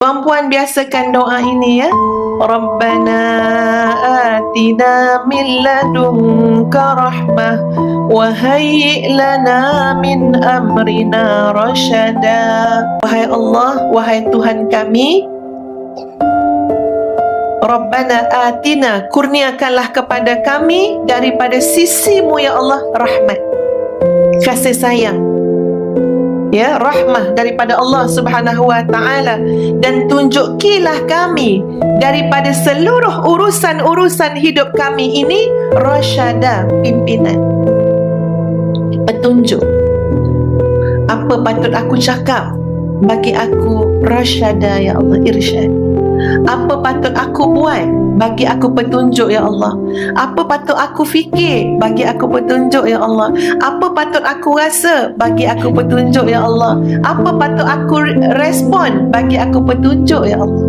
Puan-puan biasakan doa ini ya. Rabbana atina min ladunka rahmah wa hayyi' lana min amrina rasyada. Wahai Allah, wahai Tuhan kami, Rabbana atina, kurniakanlah kepada kami daripada sisimu ya Allah rahmat, kasih sayang, ya, rahmah daripada Allah Subhanahu wa taala, dan tunjukilah kami daripada seluruh urusan-urusan hidup kami ini rasyada, pimpinan, petunjuk. Apa patut aku cakap, bagi aku rasyada ya Allah, irsyad. Apa patut aku buat, bagi aku petunjuk ya Allah. Apa patut aku fikir, bagi aku petunjuk ya Allah. Apa patut aku rasa, bagi aku petunjuk ya Allah. Apa patut aku respon, bagi aku petunjuk ya Allah.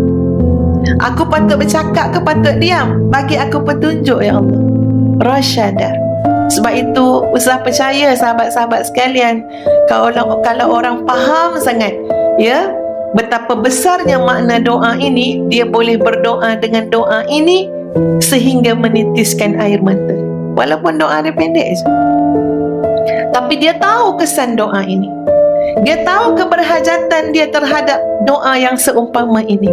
Aku patut bercakap ke patut diam, bagi aku petunjuk ya Allah. Rasyada. Sebab itu usah percaya sahabat-sahabat sekalian, kalau orang faham sangat ya betapa besarnya makna doa ini, dia boleh berdoa dengan doa ini sehingga menitiskan air mata. Walaupun doa dia pendek je, tapi dia tahu kesan doa ini. Dia tahu keberhajatan dia terhadap doa yang seumpama ini.